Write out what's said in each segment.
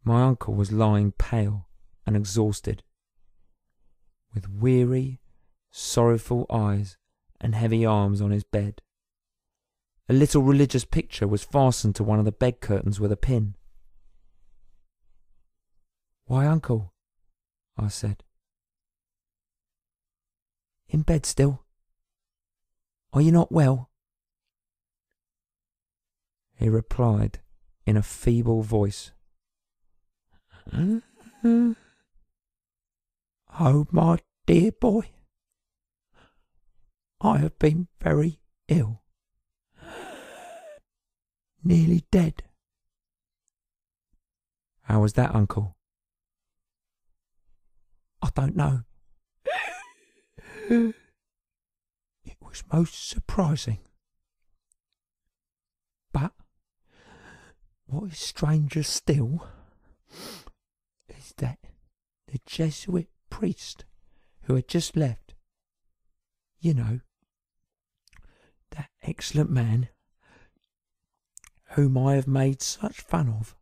My uncle was lying pale and exhausted, with weary, sorrowful eyes and heavy arms on his bed. A little religious picture was fastened to one of the bed curtains with a pin. "Why, uncle," I said. "In bed still? Are you not well?" He replied in a feeble voice, "Oh, my dear boy, I have been very ill. Nearly dead." "How was that, uncle?" "I don't know. It was most surprising. But what is stranger still is that the Jesuit priest who had just left, you know, that excellent man whom I have made such fun of,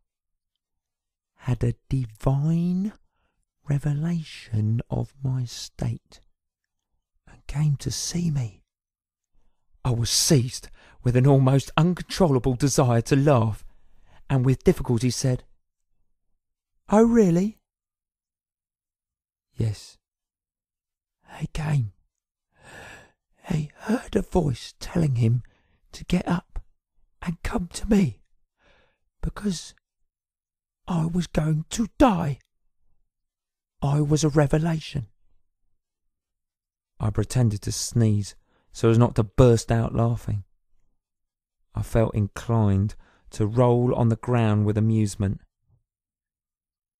had a divine revelation of my state and came to see me." I was seized with an almost uncontrollable desire to laugh, and with difficulty said, "Oh, really?" "Yes." "He came. He heard a voice telling him to get up and come to me, because I was going to die. I was a revelation." I pretended to sneeze so as not to burst out laughing. I felt inclined to roll on the ground with amusement.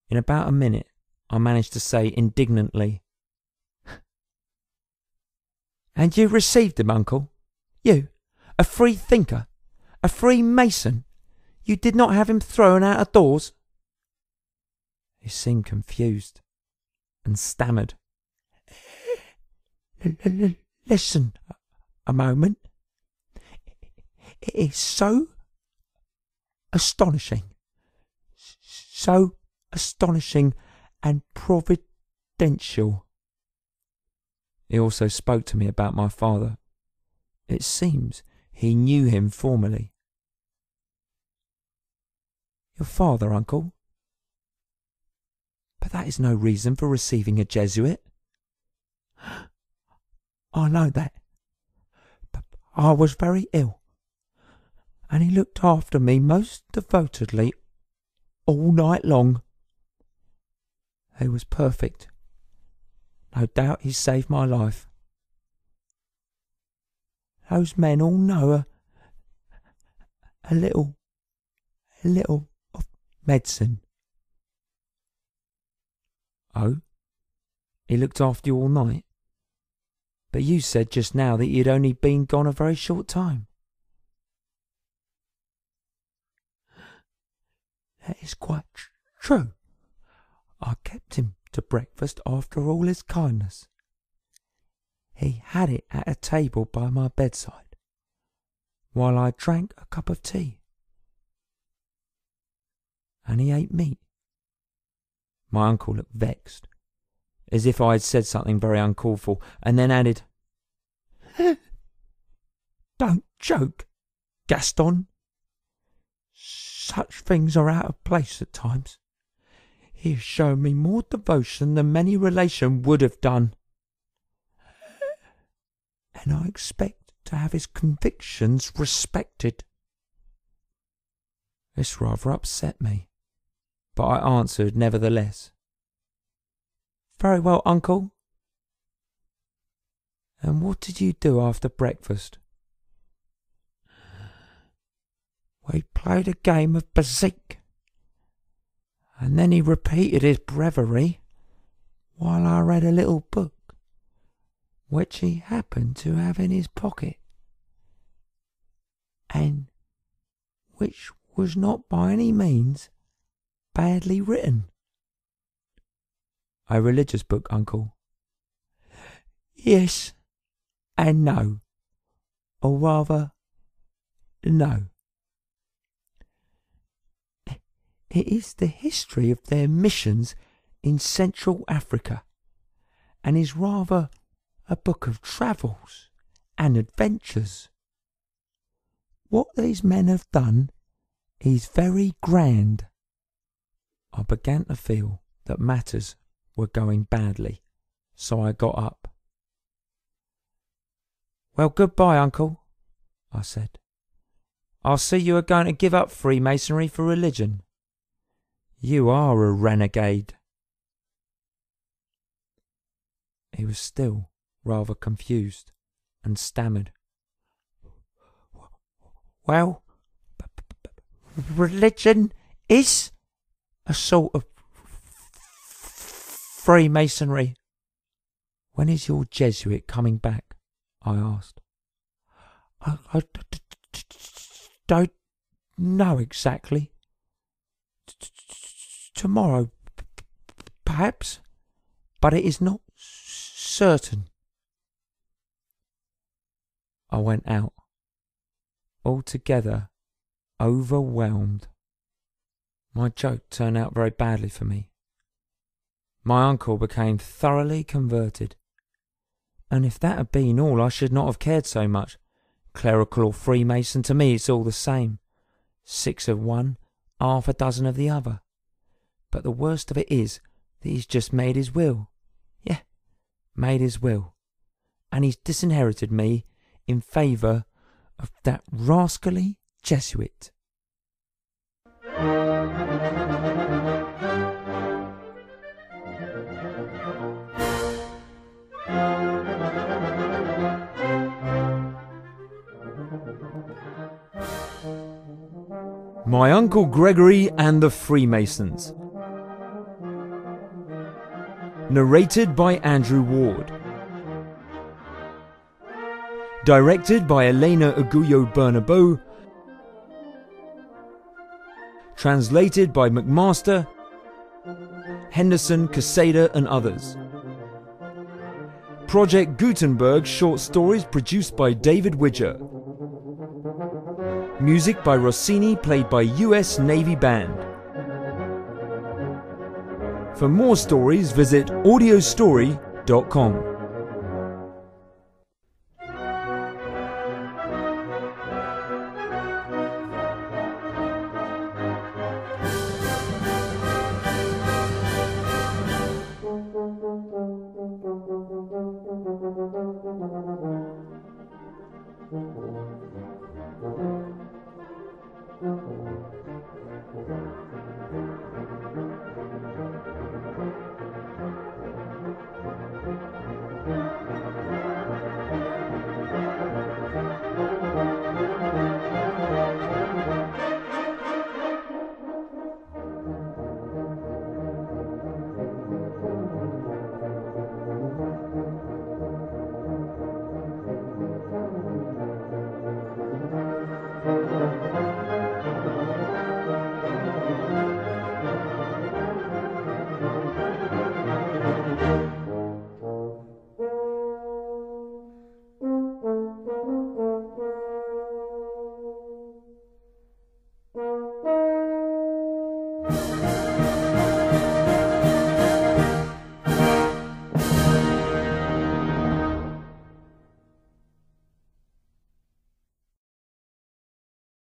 In about a minute, I managed to say indignantly, "And you received him, uncle? You, a free thinker, a Freemason? You did not have him thrown out of doors?" He seemed confused and stammered, "Listen a moment. It is so astonishing and providential." He also spoke to me about my father. It seems he knew him formerly. "Your father, uncle? But that is no reason for receiving a Jesuit." "I know that, but I was very ill, and he looked after me most devotedly all night long. He was perfect. No doubt he saved my life. Those men all know a little of medicine." "Oh, he looked after you all night? But you said just now that he had only been gone a very short time." "That is quite true. I kept him to breakfast after all his kindness. He had it at a table by my bedside, while I drank a cup of tea. And he ate meat." My uncle looked vexed, as if I had said something very uncalled for, and then added, "Don't joke, Gaston. Such things are out of place at times. He has shown me more devotion than many relations would have done, and I expect to have his convictions respected." This rather upset me, but I answered nevertheless, "Very well, uncle. And what did you do after breakfast?" "We played a game of bezique, and then he repeated his breviary while I read a little book which he happened to have in his pocket, and which was not by any means badly written." "A religious book, uncle?" "Yes and no, or rather no. It is the history of their missions in Central Africa, and is rather a book of travels and adventures. What these men have done is very grand. I began to feel that matters were going badly, so I got up. "Well, goodbye, Uncle," I said. "I'll see you are going to give up Freemasonry for religion. You are a renegade." He was still rather confused and stammered, "Well, religion is a sort of Freemasonry." "When is your Jesuit coming back?" I asked. I don't know exactly. Tomorrow, perhaps, but it is not certain." I went out, altogether overwhelmed. My joke turned out very badly for me. My uncle became thoroughly converted, and if that had been all, I should not have cared so much. Clerical or Freemason, to me it's all the same. 6 of one, half a dozen of the other. But the worst of it is that he's just made his will. Yeah, made his will. And he's disinherited me in favour of that rascally Jesuit. My Uncle Gregory and the Freemasons. Narrated by Andrew Ward. Directed by Elena Aguyo Bernabeu. Translated by McMaster, Henderson, Casada and others. Project Gutenberg short stories produced by David Widger. Music by Rossini, played by US Navy Band. For more stories, visit audiostory.com.